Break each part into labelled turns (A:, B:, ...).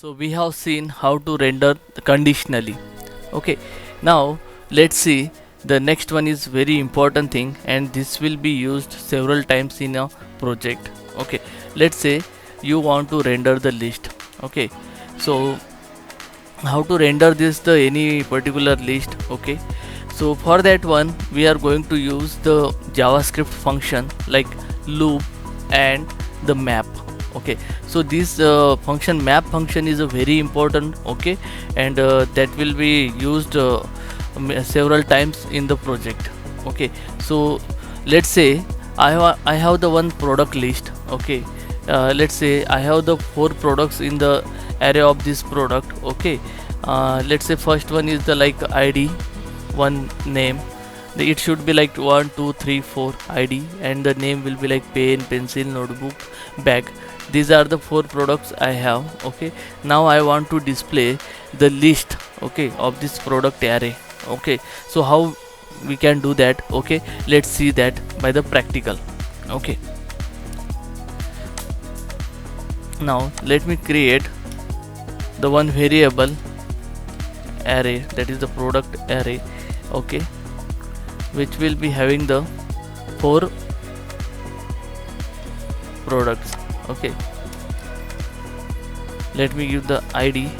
A: So we have seen how to render conditionally. Okay, now let's see, the next one is very important thing, and this will be used several times in a project. Okay, let's say you want to render the list. Okay, so how to render this the any particular list? Okay, so for that one we are going to use the JavaScript function like loop and the map. Okay, so this function map function is a very important. Okay, and that will be used several times in the project. Okay, so let's say I have the one product list. Okay, let's say I have the 4 products in the array of this product. Okay, let's say first one is the like id, one name. It should be like 1 2 3 4 id, and the name will be like pen, pencil, notebook, bag. These are the 4 products I have. Okay, now I want to display the list, okay, of this product array. Okay, so how we can do that? Okay, let's see that by the practical. Okay, now let me create the one variable array, that is the product array. Okay, which will be having the 4 products. Okay, let me give the id,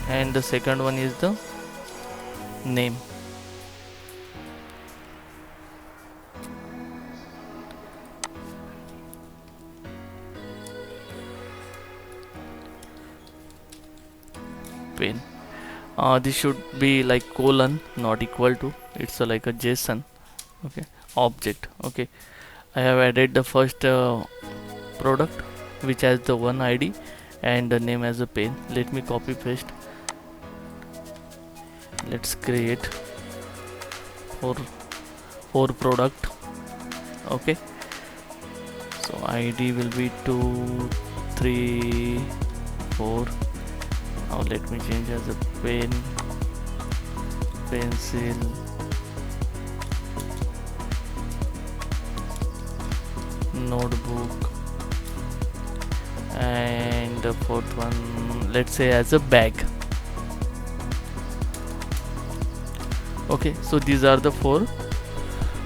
A: and the second one is the name. Pen. This should be like colon, not equal to, it's like a JSON. Okay, object. Okay, I have added the first product which has the one id and the name as a pen. Let me copy paste. Let's create four product. Okay, so id will be 2 3 4. Now let me change as a pen, pencil, notebook, and the fourth one, let's say as a bag. Okay, so these are the 4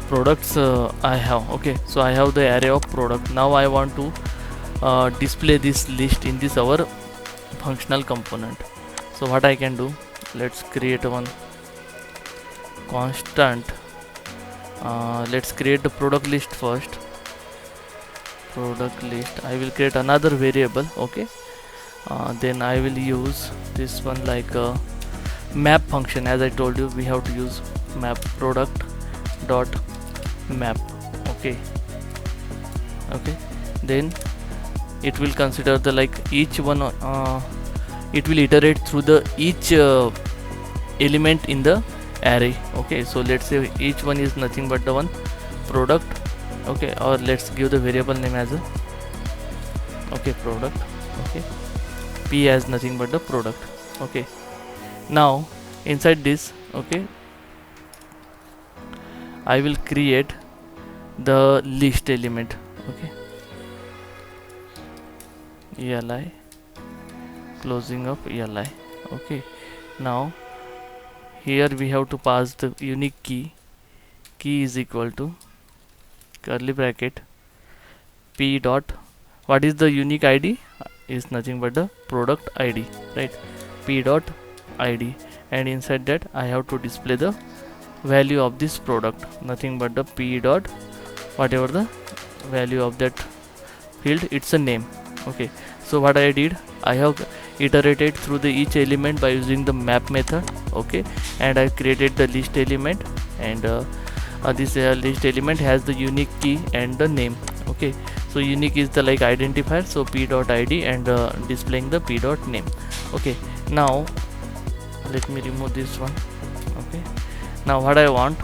A: products I have. Okay, so I have the array of product. Now I want to display this list in this our functional component. So what I can do, let's create one constant. Let's create the product list first. Product list, I will create another variable. Okay, then I will use this one like a map function. As I told you, we have to use map, product dot map. Okay, okay, then it will consider the like each one, it will iterate through the each element in the array. Okay, so let's say each one is nothing but the one product. Okay, or let's give the variable name as a, okay, product. Okay, p as nothing but the product. Okay, now inside this, okay, I will create the list element. Okay, eli, closing of eli. Okay, now here we have to pass the unique key is equal to curly bracket p dot, what is the unique id, is nothing but the product id, right? P dot id, and inside that I have to display the value of this product, nothing but the p dot whatever the value of that field, it's a name. Okay, so what I did, I have iterated through the each element by using the map method. Okay, and I created the list element, and this list element has the unique key and the name. Okay, so unique is the like identifier, so p dot id, and displaying the p dot name. Okay, now let me remove this one. Okay, now what I want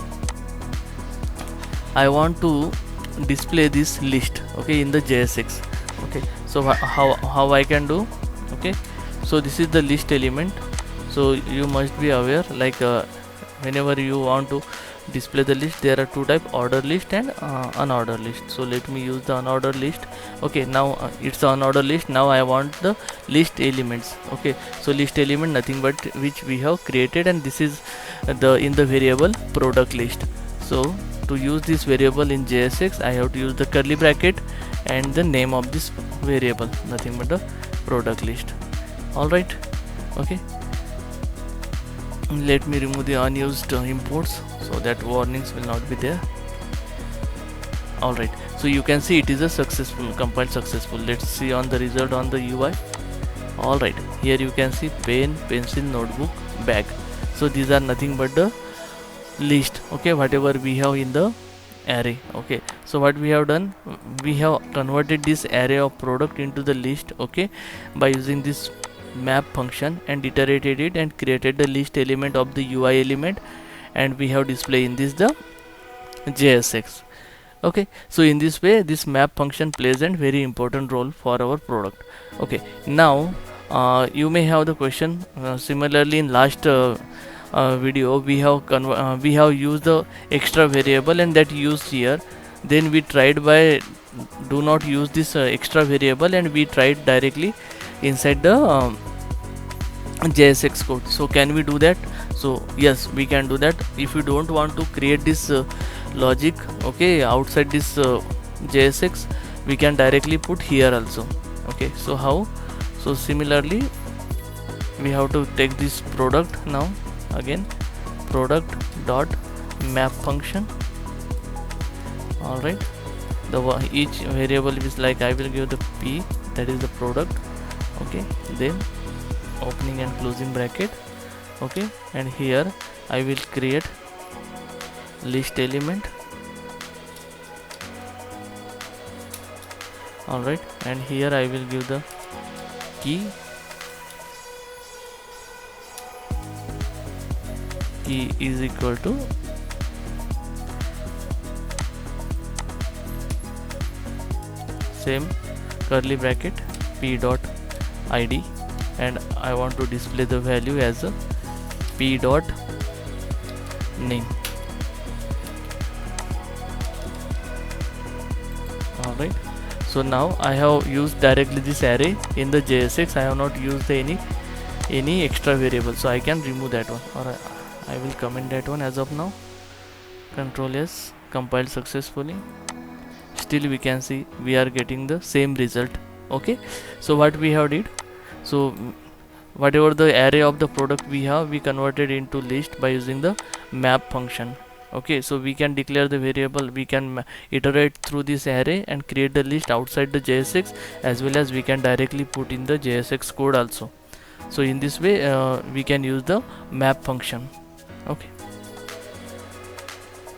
A: to display this list, okay, in the JSX. Okay, so how I can do? Okay, so this is the list element. So you must be aware, like whenever you want to display the list, there are two types, order list and unordered list. So let me use the unordered list. Okay, now it's the unordered list. Now I want the list elements. Okay, so list element nothing but which we have created, and this is the in the variable product list. So to use this variable in JSX, I have to use the curly bracket and the name of this variable nothing but the product list. All right. Okay, let me remove the unused imports so that warnings will not be there. Alright, so you can see it is a successful, compiled successful. Let's see on the result on the UI. Alright, here you can see pen, pencil, notebook, bag. So these are nothing but the list, okay, whatever we have in the array. Okay, so what we have done, we have converted this array of product into the list, okay, by using this map function, and iterated it and created the list element of the UI element, and we have display in this the JSX. Okay, so in this way this map function plays a very important role for our product. Okay, now you may have the question, similarly in last video we have used the extra variable and that used here, then we tried by do not use this extra variable, and we tried directly inside the JSX code. So can we do that? So yes, we can do that. If you don't want to create this logic, okay, outside this JSX, we can directly put here also. Okay, so how? So similarly we have to take this product. Now again, product dot map function. All right, the each variable is like, I will give the p, that is the product. Okay, then opening and closing bracket. Okay, and here I will create list element. Alright, and here I will give the key is equal to same curly bracket p dot id, and I want to display the value as a p dot name. Alright, so now I have used directly this array in the JSX. I have not used any extra variable, so I can remove that one, or I will comment that one as of now. Control S, compiled successfully. Still we can see we are getting the same result. Okay, so what we have did, so whatever the array of the product we have, we converted into list by using the map function. Okay, so we can declare the variable, we can iterate through this array and create the list outside the JSX, as well as we can directly put in the JSX code also. So in this way we can use the map function. Okay,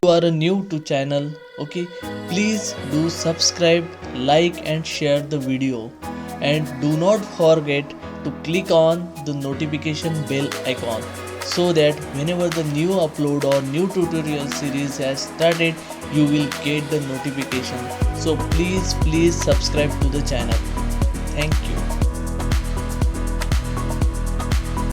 B: you are new to channel, okay, please do subscribe, like and share the video, and do not forget to click on the notification bell icon, so that whenever the new upload or new tutorial series has started, you will get the notification. So please subscribe to the channel. Thank you.